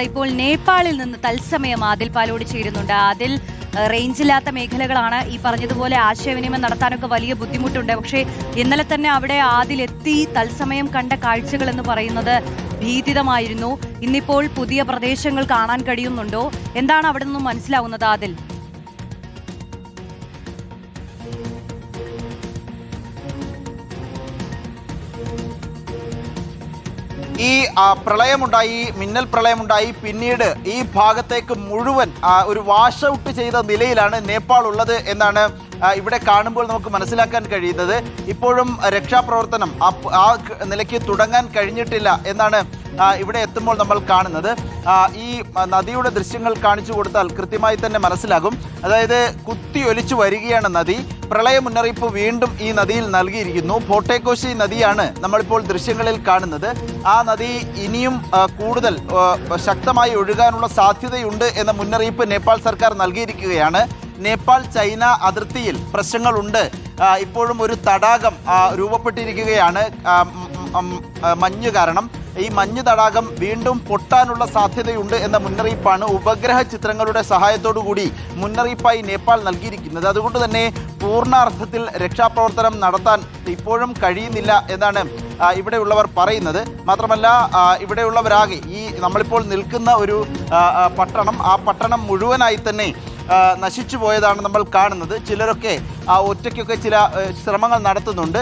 ഇപ്പോൾ നേപ്പാളിൽ നിന്ന് തത്സമയം ആദിൽ പാലോട് ചേരുന്നുണ്ട്. അതിൽ റേഞ്ചില്ലാത്ത മേഖലകളാണ്. ഈ പറഞ്ഞതുപോലെ ആശയവിനിമയം നടത്താനൊക്കെ വലിയ ബുദ്ധിമുട്ടുണ്ട്. പക്ഷേ ഇന്നലെ തന്നെ അവിടെ ആദിലെത്തി തത്സമയം കണ്ട കാഴ്ചകൾ എന്ന് പറയുന്നത് ഭീതിതമായിരുന്നു. ഇന്നിപ്പോൾ പുതിയ പ്രദേശങ്ങൾ കാണാൻ കഴിയുന്നുണ്ടോ? എന്താണ് അവിടെ നിന്നും മനസ്സിലാവുന്നത് ആദിൽ? ഈ പ്രളയമുണ്ടായി, മിന്നൽ പ്രളയമുണ്ടായി. പിന്നീട് ഈ ഭാഗത്തേക്ക് മുഴുവൻ ഒരു വാഷ് ഔട്ട് ചെയ്ത നിലയിലാണ് നേപ്പാൾ ഉള്ളത് എന്നാണ് ഇവിടെ കാണുമ്പോൾ നമുക്ക് മനസ്സിലാക്കാൻ കഴിയുന്നത്. ഇപ്പോഴും രക്ഷാപ്രവർത്തനം ആ നിലയ്ക്ക് തുടങ്ങാൻ കഴിഞ്ഞിട്ടില്ല എന്നാണ് ഇവിടെ എത്തുമ്പോൾ നമ്മൾ കാണുന്നത്. ഈ നദിയുടെ ദൃശ്യങ്ങൾ കാണിച്ചു കൊടുത്താൽ കൃത്യമായി തന്നെ മനസ്സിലാകും. അതായത് കുത്തി ഒലിച്ചു വരികയാണ് നദി. പ്രളയ മുന്നറിയിപ്പ് വീണ്ടും ഈ നദിയിൽ നൽകിയിരിക്കുന്നു. ഭോട്ടേക്കോശി നദിയാണ് നമ്മളിപ്പോൾ ദൃശ്യങ്ങളിൽ കാണുന്നത്. ആ നദി ഇനിയും കൂടുതൽ ശക്തമായി ഒഴുകാനുള്ള സാധ്യതയുണ്ട് എന്ന മുന്നറിയിപ്പ് നേപ്പാൾ സർക്കാർ നൽകിയിരിക്കുകയാണ്. നേപ്പാൾ ചൈന അതിർത്തിയിൽ പ്രശ്നങ്ങളുണ്ട്. ഇപ്പോഴും ഒരു തടാകം രൂപപ്പെട്ടിരിക്കുകയാണ് മഞ്ഞ് കാരണം. ഈ മഞ്ഞ് തടാകം വീണ്ടും പൊട്ടാനുള്ള സാധ്യതയുണ്ട് എന്ന മുന്നറിയിപ്പാണ് ഉപഗ്രഹ ചിത്രങ്ങളുടെ സഹായത്തോടു കൂടി മുന്നറിയിപ്പായി നേപ്പാൾ നൽകിയിരിക്കുന്നത്. അതുകൊണ്ട് തന്നെ പൂർണ്ണാർത്ഥത്തിൽ രക്ഷാപ്രവർത്തനം നടത്താൻ ഇപ്പോഴും കഴിയുന്നില്ല എന്നാണ് ഇവിടെയുള്ളവർ പറയുന്നത്. മാത്രമല്ല ഇവിടെയുള്ളവരാകെ ഈ നമ്മളിപ്പോൾ നിൽക്കുന്ന ഒരു പട്ടണം, ആ പട്ടണം മുഴുവനായി തന്നെ നശിച്ചു പോയതാണ് നമ്മൾ കാണുന്നത്. ചിലരൊക്കെ ഒറ്റയ്ക്കൊക്കെ ചില ശ്രമങ്ങൾ നടത്തുന്നുണ്ട്.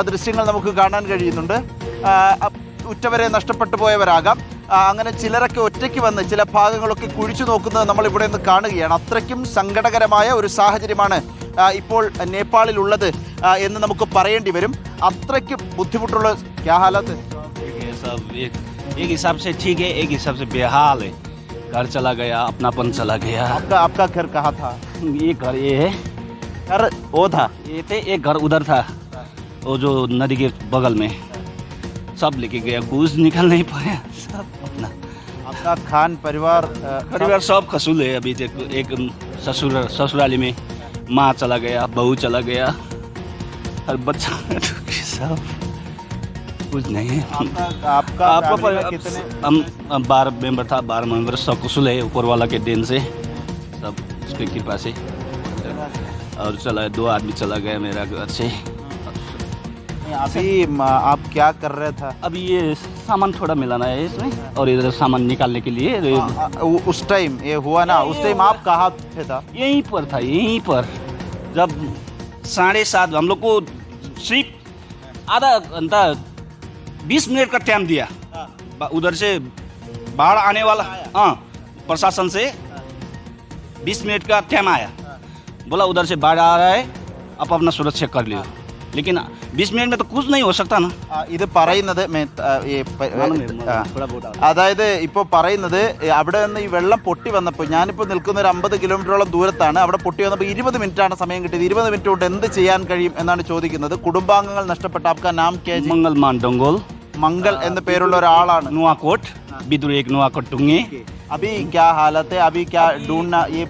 ദൃശ്യങ്ങൾ നമുക്ക് കാണാൻ കഴിയുന്നുണ്ട്. ഉറ്റവരെ നഷ്ടപ്പെട്ടു പോയവരാകാം. അങ്ങനെ ചിലരൊക്കെ ഒറ്റയ്ക്ക് വന്ന് ചില ഭാഗങ്ങളൊക്കെ കുഴിച്ചു നോക്കുന്നത് നമ്മൾ ഇവിടെ നിന്ന് കാണുകയാണ്. അത്രയ്ക്കും സങ്കടകരമായ ഒരു സാഹചര്യമാണ് ഇപ്പോൾ നേപ്പാളിലുള്ളത് എന്ന് നമുക്ക് പറയേണ്ടി വരും. അത്രയ്ക്ക് ബുദ്ധിമുട്ടുള്ള ക്യാ ഹാലത്ത് एक हिसाब से ठीक है, एक हिसाब से बेहाल है. घर चला गया, अपनापन चला गया. आपका घर कहाँ था? ये घर ये है, घर वो था, ये थे. एक घर उधर था, वो जो नदी के बगल में. सब लेके गया, कुछ निकल नहीं पाया. सब अपना आपका खान परिवार सब खसूल है. अभी एक ससुराली में माँ चला गया, बहू चला गया, और बच्चा सब कुछ नहीं है. आपका कितने? हम 12 मेंबर था. 12 मेंबर सब कुशल है ऊपर वाला के देन से, सब उसकी कृपा से. और चला 2 आदमी चला गया मेरा घर से. अभी आप क्या कर रहे था? अभी ये सामान थोड़ा मिलाना है इसमें, और इधर सामान निकालने के लिए. उस टाइम ये हुआ ना, उस टाइम आप कहाँ पे था? यहीं पर था, यहीं पर. जब 7:30 हम लोग को सिर्फ आधा घंटा 20 मिनट का टाइम दिया. उधर से बाढ़ आने वाला, हाँ, प्रशासन से 20 मिनट का टाइम आया. बोला उधर से बाढ़ आ रहा है, आप अपना सुरक्षा कर लियो. लेकिन 20 मिनट में तो कुछ नहीं हो सकता ना. ഇത് പറയുന്നത് അതായത് ഇപ്പോൾ പറയുന്നത് അവിടെ നിന്ന് ഈ വെള്ളം പൊട്ടി വന്നപ്പോൾ, ഞാനിപ്പോൾ നിൽക്കുന്ന ഒരു 50 കിലോമീറ്ററോളം ദൂരത്താണ്. അവിടെ പൊട്ടി വന്നപ്പോൾ 20 മിനിറ്റാണ് സമയം കിട്ടിയത്. 20 മിനിറ്റ് കൊണ്ട് എന്ത് ചെയ്യാൻ കഴിയും എന്നാണ് ചോദിക്കുന്നത്. കുടുംബാംഗങ്ങൾ നഷ്ടപ്പെട്ട ആപ്കാ നാം ക്യാ? मंगलमान डोंगोल, മംഗൾ എന്ന പേരുള്ള ഒരാളാണ്. नुआकोट, बिदुर एक नुआकोट टुंगे. अभी क्या हालत है? अभी क्या ढूंढना, ये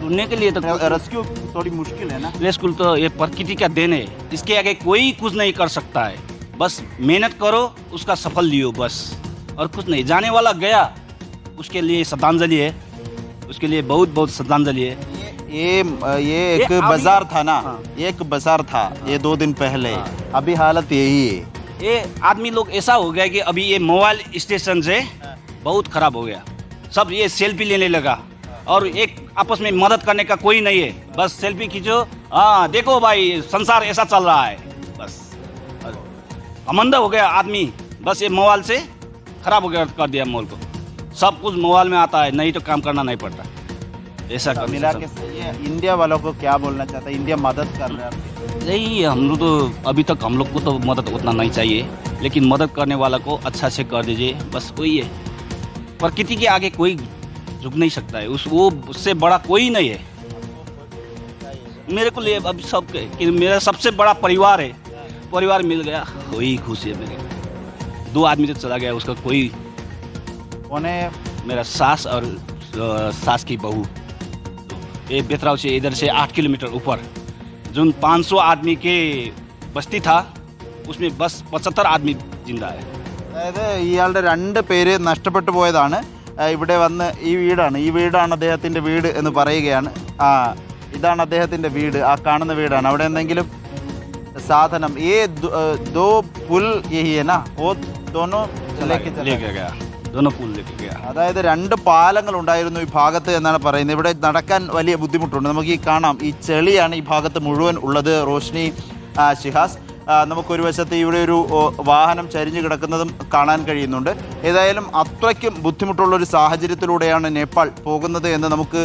ढूंढने के लिए तो रेस्क्यू थोड़ी मुश्किल है ना. रेस्क्यू तो ये प्रकृति का देन है, इसके आगे कोई कुछ नहीं कर सकता है. बस मेहनत करो, उसका सफल लियो बस, और कुछ नहीं. जाने वाला गया, उसके लिए श्रद्धांजलि है, उसके लिए बहुत बहुत श्रद्धांजलि है. ये एक बाजार था ना, एक बाजार था ये 2 दिन पहले. अभी हालत यही है. ये आदमी लोग ऐसा हो गया कि अभी ये मोबाइल स्टेशन से बहुत खराब हो गया. सब ये सेल्फी लेने लगा, और एक आपस में मदद करने का कोई नहीं है. बस सेल्फी खींचो, हाँ देखो भाई संसार ऐसा चल रहा है. बस अमंदा हो गया आदमी. बस ये मोबाइल से खराब हो गया, कर दिया मोबाइल को. सब कुछ मोबाइल में आता है, नहीं तो काम करना नहीं पड़ता. ऐसा मिला के ये इंडिया वालों को क्या बोलना चाहता है? इंडिया मदद कर रहा है. नहीं, हम लोग तो अभी तक हम लोग को तो मदद उतना नहीं चाहिए, लेकिन मदद करने वाला को अच्छा से कर दीजिए. बस वही है. प्रकृति के आगे कोई झुक नहीं सकता है. वो उससे बड़ा कोई नहीं है. मेरे को लिए अब सब कि मेरा सबसे बड़ा परिवार है. परिवार मिल गया, वही खुशी है मेरे. 2 आदमी तो चला गया, उसका कोई उन्हें मेरा सास और सास की बहू. ये बेतराव से इधर से 8 किलोमीटर ऊपर जो 500 आदमी के बस्ती था, उसमें बस 75 आदमी जिंदा है. അതായത് ഇയാളുടെ 2 പേര് നഷ്ടപ്പെട്ടു പോയതാണ്. ഇവിടെ വന്ന് ഈ വീടാണ് അദ്ദേഹത്തിൻ്റെ വീട് എന്ന് പറയുകയാണ്. ഇതാണ് അദ്ദേഹത്തിൻ്റെ വീട്, ആ കാണുന്ന വീടാണ്. അവിടെ എന്തെങ്കിലും സാധനം ദോ പുൽ അതായത് 2 പാലങ്ങൾ ഉണ്ടായിരുന്നു ഈ ഭാഗത്ത് എന്നാണ് പറയുന്നത്. ഇവിടെ നടക്കാൻ വലിയ ബുദ്ധിമുട്ടുണ്ട്. നമുക്ക് ഈ കാണാം, ഈ ചെളിയാണ് ഈ ഭാഗത്ത് മുഴുവൻ ഉള്ളത്. റോഷ്നി, ഷിഹാസ്, നമുക്കൊരു വശത്ത് ഇവിടെ ഒരു വാഹനം ചരിഞ്ഞു കിടക്കുന്നതും കാണാൻ കഴിയുന്നുണ്ട്. ഏതായാലും അത്രയ്ക്കും ബുദ്ധിമുട്ടുള്ളൊരു സാഹചര്യത്തിലൂടെയാണ് നേപ്പാൾ പോകുന്നത് എന്ന് നമുക്ക്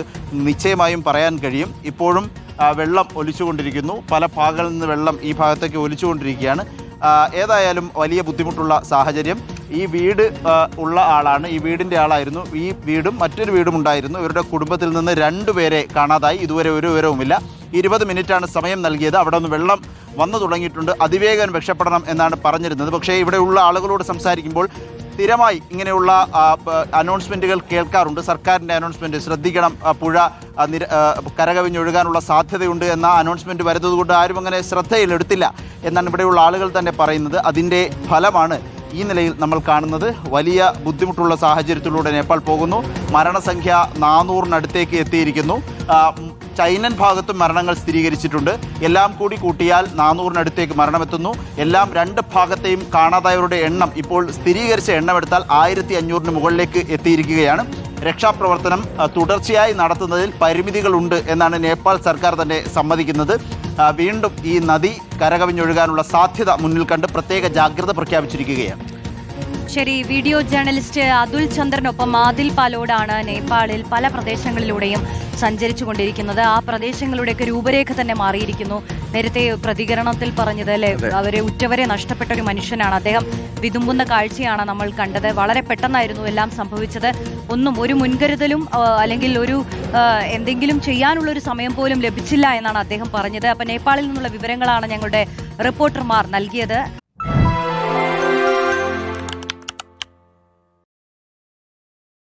നിശ്ചയമായും പറയാൻ കഴിയും. ഇപ്പോഴും വെള്ളം ഒലിച്ചുകൊണ്ടിരിക്കുന്നു, പല ഭാഗങ്ങളിൽ നിന്ന് വെള്ളം ഈ ഭാഗത്തേക്ക് ഒലിച്ചുകൊണ്ടിരിക്കുകയാണ്. ഏതായാലും വലിയ ബുദ്ധിമുട്ടുള്ള സാഹചര്യം. ഈ വീട് ഉള്ള ആളാണ്, ഈ വീടിൻ്റെ ആളായിരുന്നു. ഈ വീടും മറ്റൊരു വീടും ഉണ്ടായിരുന്നു. ഇവരുടെ കുടുംബത്തിൽ നിന്ന് 2 പേരെ കാണാതായി. ഇതുവരെ ഒരു വിവരവുമില്ല. 20 മിനിറ്റാണ് സമയം നൽകിയത്. അവിടെ നിന്ന് വെള്ളം വന്നു തുടങ്ങിയിട്ടുണ്ട്. അതിവേഗം രക്ഷപ്പെടണം എന്നാണ് പറഞ്ഞിരുന്നത്. പക്ഷേ ഇവിടെയുള്ള ആളുകളോട് സംസാരിക്കുമ്പോൾ സ്ഥിരമായി ഇങ്ങനെയുള്ള അനൗൺസ്മെൻറ്റുകൾ കേൾക്കാറുണ്ട്. സർക്കാരിൻ്റെ അനൗൺസ്മെൻറ്റ്, ശ്രദ്ധിക്കണം, പുഴ കരകവിഞ്ഞൊഴുകാനുള്ള സാധ്യതയുണ്ട് എന്ന അനൗൺസ്മെൻറ്റ് വരുന്നതുകൊണ്ട് ആരും അങ്ങനെ ശ്രദ്ധയിലെടുത്തില്ല എന്നാണ് ഇവിടെയുള്ള ആളുകൾ തന്നെ പറയുന്നത്. അതിൻ്റെ ഫലമാണ് ഈ നിലയിൽ നമ്മൾ കാണുന്നത്. വലിയ ബുദ്ധിമുട്ടുള്ള സാഹചര്യത്തിലൂടെ നേപ്പാൾ പോകുന്നു. മരണസംഖ്യ 400-നടുത്തേക്ക് എത്തിയിരിക്കുന്നു. ചൈനൻ ഭാഗത്തും മരണങ്ങൾ സ്ഥിരീകരിച്ചിട്ടുണ്ട്. എല്ലാം കൂടി കൂട്ടിയാൽ 400-നടുത്തേക്ക് മരണമെത്തുന്നു. എല്ലാം 2 ഭാഗത്തെയും കാണാതായവരുടെ എണ്ണം ഇപ്പോൾ സ്ഥിരീകരിച്ച എണ്ണമെടുത്താൽ 1500-ന് മുകളിലേക്ക് എത്തിയിരിക്കുകയാണ്. രക്ഷാപ്രവർത്തനം തുടർച്ചയായി നടത്തുന്നതിൽ പരിമിതികളുണ്ട് എന്നാണ് നേപ്പാൾ സർക്കാർ തന്നെ സമ്മതിക്കുന്നത്. വീണ്ടും ഈ നദി കരകവിഞ്ഞൊഴുകാനുള്ള സാധ്യത മുന്നിൽ കണ്ട് പ്രത്യേക ജാഗ്രത പ്രഖ്യാപിച്ചിരിക്കുകയാണ്. ശരി, വീഡിയോ ജേർണലിസ്റ്റ് അതുൽ ചന്ദ്രനൊപ്പം ആദിൽ പാലോടാണ് നേപ്പാളിൽ പല പ്രദേശങ്ങളിലൂടെയും സഞ്ചരിച്ചു കൊണ്ടിരിക്കുന്നത്. ആ പ്രദേശങ്ങളുടെയൊക്കെ രൂപരേഖ തന്നെ മാറിയിരിക്കുന്നു. നേരത്തെ പ്രതികരണത്തിൽ പറഞ്ഞത് അല്ലേ, അവരെ ഉറ്റവരെ നഷ്ടപ്പെട്ട ഒരു മനുഷ്യനാണ് അദ്ദേഹം. വിതുമ്പുന്ന കാഴ്ചയാണ് നമ്മൾ കണ്ടത്. വളരെ പെട്ടെന്നായിരുന്നു എല്ലാം സംഭവിച്ചത്. ഒരു മുൻകരുതലും അല്ലെങ്കിൽ എന്തെങ്കിലും ചെയ്യാനുള്ളൊരു സമയം പോലും ലഭിച്ചില്ല എന്നാണ് അദ്ദേഹം പറഞ്ഞത്. അപ്പം നേപ്പാളിൽ നിന്നുള്ള വിവരങ്ങളാണ് ഞങ്ങളുടെ റിപ്പോർട്ടർമാർ നൽകിയത്.